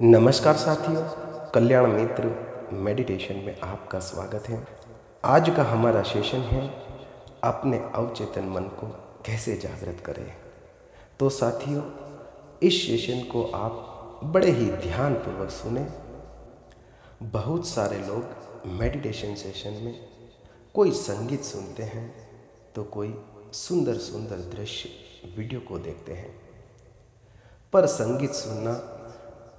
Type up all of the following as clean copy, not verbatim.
नमस्कार साथियों, कल्याण मित्र मेडिटेशन में आपका स्वागत है। आज का हमारा सेशन है अपने अवचेतन मन को कैसे जागृत करें। तो साथियों, इस सेशन को आप बड़े ही ध्यानपूर्वक सुने। बहुत सारे लोग मेडिटेशन सेशन में कोई संगीत सुनते हैं तो कोई सुंदर सुंदर दृश्य वीडियो को देखते हैं, पर संगीत सुनना,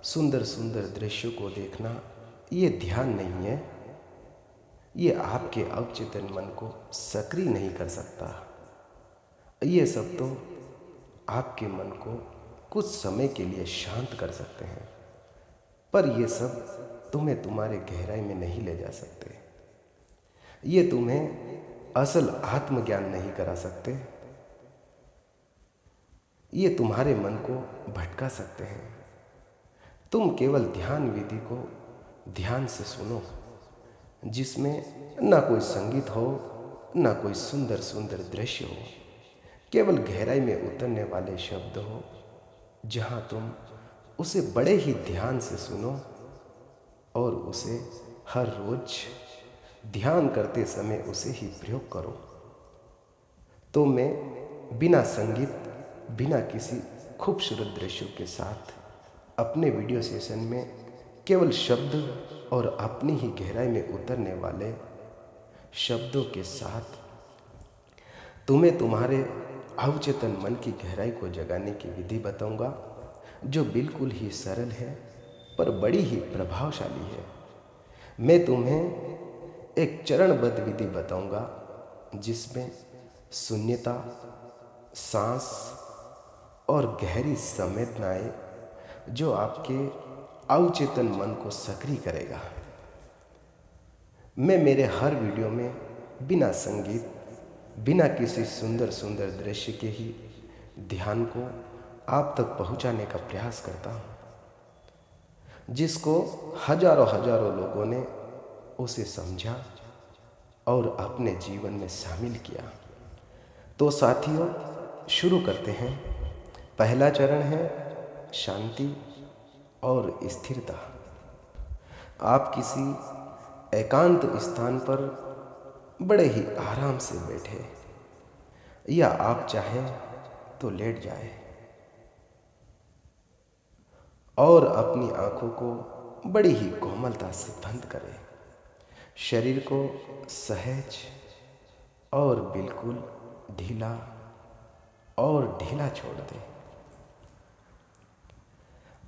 सुंदर सुंदर दृश्यों को देखना ये ध्यान नहीं है। ये आपके अवचेतन मन को सक्रिय नहीं कर सकता। ये सब तो आपके मन को कुछ समय के लिए शांत कर सकते हैं, पर ये सब तुम्हें तुम्हारे गहराई में नहीं ले जा सकते। ये तुम्हें असल आत्मज्ञान नहीं करा सकते। ये तुम्हारे मन को भटका सकते हैं। तुम केवल ध्यान विधि को ध्यान से सुनो, जिसमें ना कोई संगीत हो, ना कोई सुंदर सुंदर दृश्य हो, केवल गहराई में उतरने वाले शब्द हो, जहाँ तुम उसे बड़े ही ध्यान से सुनो और उसे हर रोज ध्यान करते समय उसे ही प्रयोग करो। तो मैं बिना संगीत, बिना किसी खूबसूरत दृश्यों के साथ अपने वीडियो सेशन में केवल शब्द और अपनी ही गहराई में उतरने वाले शब्दों के साथ तुम्हें तुम्हारे अवचेतन मन की गहराई को जगाने की विधि बताऊंगा, जो बिल्कुल ही सरल है पर बड़ी ही प्रभावशाली है। मैं तुम्हें एक चरणबद्ध विधि बताऊंगा, जिसमें शून्यता, सांस और गहरी संवेदनाएं, जो आपके अवचेतन मन को सक्रिय करेगा। मैं मेरे हर वीडियो में बिना संगीत, बिना किसी सुंदर सुंदर दृश्य के ही ध्यान को आप तक पहुंचाने का प्रयास करता हूं, जिसको हजारों हजारों लोगों ने उसे समझा और अपने जीवन में शामिल किया। तो साथियों, शुरू करते हैं। पहला चरण है शांति और स्थिरता। आप किसी एकांत स्थान पर बड़े ही आराम से बैठे, या आप चाहें तो लेट जाए और अपनी आंखों को बड़ी ही कोमलता से बंद करें। शरीर को सहज और बिल्कुल ढीला और ढीला छोड़ दें।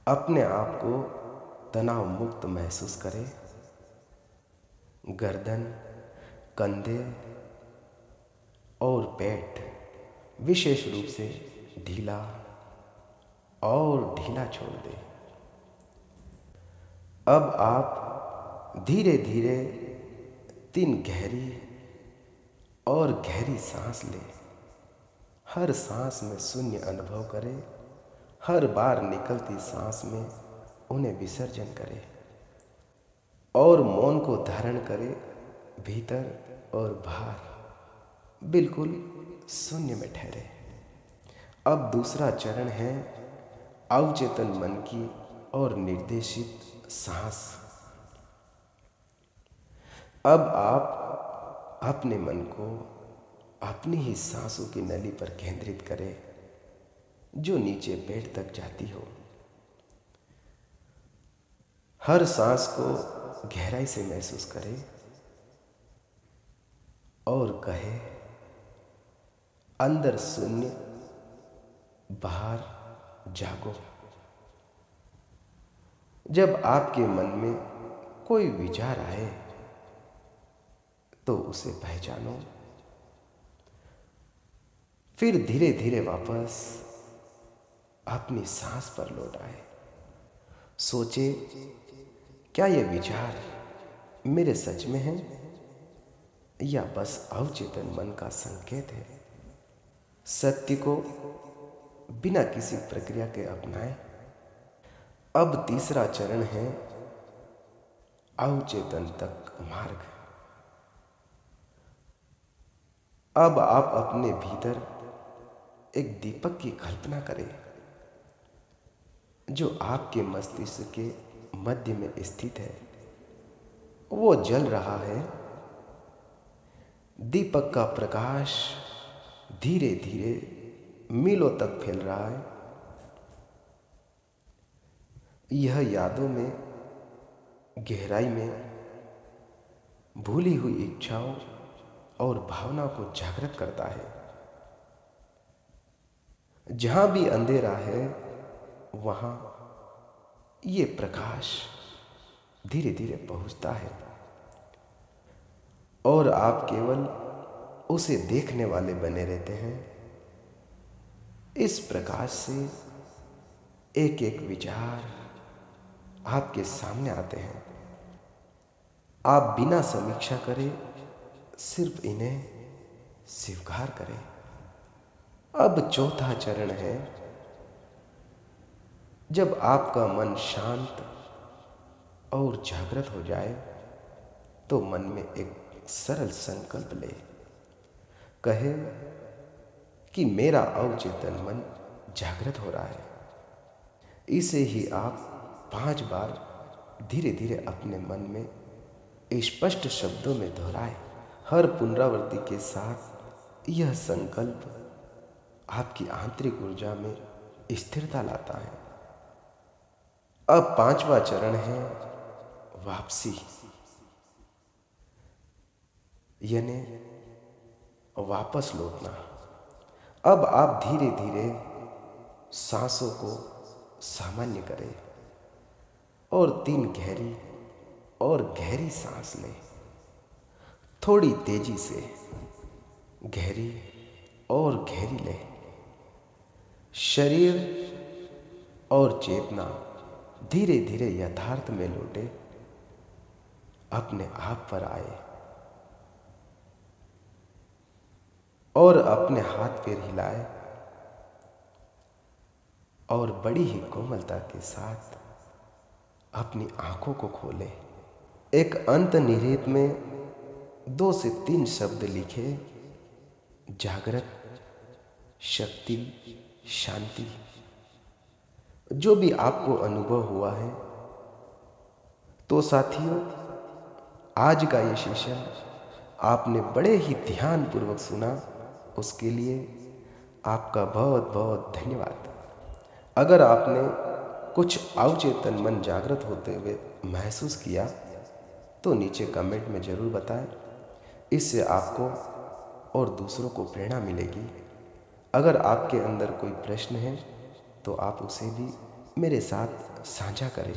अपने आप को तनाव मुक्त महसूस करें। गर्दन, कंधे और पेट विशेष रूप से ढीला और ढीला छोड़ दें। अब आप धीरे धीरे 3 गहरी और गहरी सांस लें। हर सांस में शून्य अनुभव करें। हर बार निकलती सांस में उन्हें विसर्जन करें और मौन को धारण करें। भीतर और बाहर बिल्कुल शून्य में ठहरे। अब दूसरा चरण है अवचेतन मन की और निर्देशित सांस। अब आप अपने मन को अपनी ही सांसों की नली पर केंद्रित करें, जो नीचे पेट तक जाती हो। हर सांस को गहराई से महसूस करें और कहे, अंदर शून्य, बाहर जागो। जब आपके मन में कोई विचार आए तो उसे पहचानो, फिर धीरे धीरे वापस अपनी सांस पर लौट आए। सोचे, क्या ये विचार मेरे सच में है या बस अवचेतन मन का संकेत है। सत्य को बिना किसी प्रक्रिया के अपनाएं। अब तीसरा चरण है अवचेतन तक मार्ग। अब आप अपने भीतर एक दीपक की कल्पना करें। जो आपके मस्तिष्क के मध्य में स्थित है, वो जल रहा है। दीपक का प्रकाश धीरे धीरे मीलों तक फैल रहा है। यह यादों में, गहराई में भूली हुई इच्छाओं और भावना को जागृत करता है। जहां भी अंधेरा है, वहां ये प्रकाश धीरे धीरे पहुंचता है और आप केवल उसे देखने वाले बने रहते हैं। इस प्रकाश से एक एक विचार आपके सामने आते हैं। आप बिना समीक्षा करे सिर्फ इन्हें स्वीकार करें। अब चौथा चरण है, जब आपका मन शांत और जागृत हो जाए तो मन में एक सरल संकल्प ले। कहे कि मेरा अवचेतन मन जागृत हो रहा है। इसे ही आप 5 बार धीरे धीरे अपने मन में स्पष्ट शब्दों में दोहराए। हर पुनरावृत्ति के साथ यह संकल्प आपकी आंतरिक ऊर्जा में स्थिरता लाता है। अब 5वां चरण है वापसी, यानी वापस लौटना। अब आप धीरे धीरे सांसों को सामान्य करें और 3 गहरी और गहरी सांस लें। थोड़ी तेजी से गहरी और गहरी लें। शरीर और चेतना धीरे धीरे यथार्थ में लौटे, अपने आप पर आए और अपने हाथ पैर हिलाए और बड़ी ही कोमलता के साथ अपनी आंखों को खोले। एक अंतर्निहित में 2 से 3 शब्द लिखे, जागृत, शक्ति, शांति। जो भी आपको अनुभव हुआ है। तो साथियों, आज का ये सेशन आपने बड़े ही ध्यानपूर्वक सुना, उसके लिए आपका बहुत बहुत धन्यवाद। अगर आपने कुछ अवचेतन मन जागृत होते हुए महसूस किया तो नीचे कमेंट में ज़रूर बताएं। इससे आपको और दूसरों को प्रेरणा मिलेगी। अगर आपके अंदर कोई प्रश्न है तो आप उसे भी मेरे साथ साझा करें।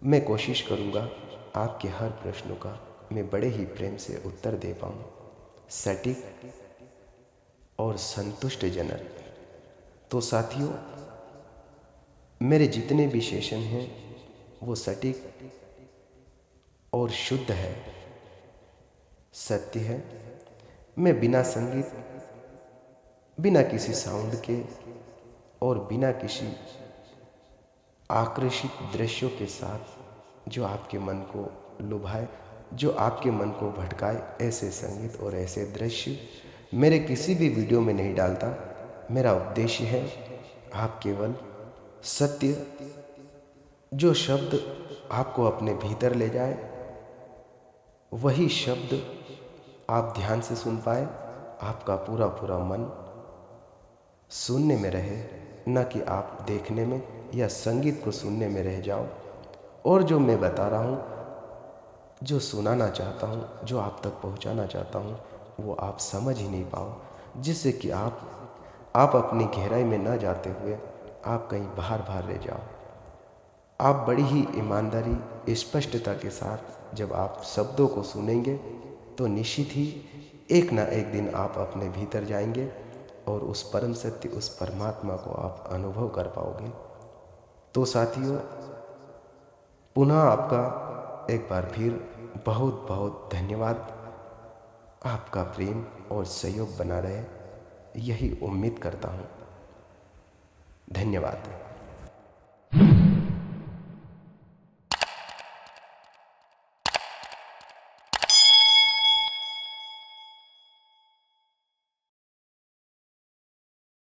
मैं कोशिश करूंगा आपके हर प्रश्नों का मैं बड़े ही प्रेम से उत्तर दे पाऊँ, सटीक और संतुष्टिजनक। तो साथियों, मेरे जितने भी सेशन हैं वो सटीक और शुद्ध है, सत्य है। मैं बिना संगीत, बिना किसी साउंड के और बिना किसी आकर्षित दृश्यों के साथ जो आपके मन को लुभाए, जो आपके मन को भटकाए, ऐसे संगीत और ऐसे दृश्य मेरे किसी भी वीडियो में नहीं डालता। मेरा उद्देश्य है आप केवल सत्य, जो शब्द आपको अपने भीतर ले जाए, वही शब्द आप ध्यान से सुन पाए। आपका पूरा पूरा मन सुनने में रहे, न कि आप देखने में या संगीत को सुनने में रह जाओ। और जो मैं बता रहा हूँ, जो सुनाना चाहता हूँ, जो आप तक पहुँचाना चाहता हूँ, वो आप समझ ही नहीं पाओ, जिससे कि आप अपनी गहराई में न जाते हुए आप कहीं बाहर रह जाओ। आप बड़ी ही ईमानदारी, स्पष्टता के साथ जब आप शब्दों को सुनेंगे तो निश्चित ही एक ना एक दिन आप अपने भीतर जाएंगे और उस परम सत्य, उस परमात्मा को आप अनुभव कर पाओगे। तो साथियों, पुनः आपका एक बार फिर बहुत बहुत धन्यवाद। आपका प्रेम और सहयोग बना रहे, यही उम्मीद करता हूँ। धन्यवाद।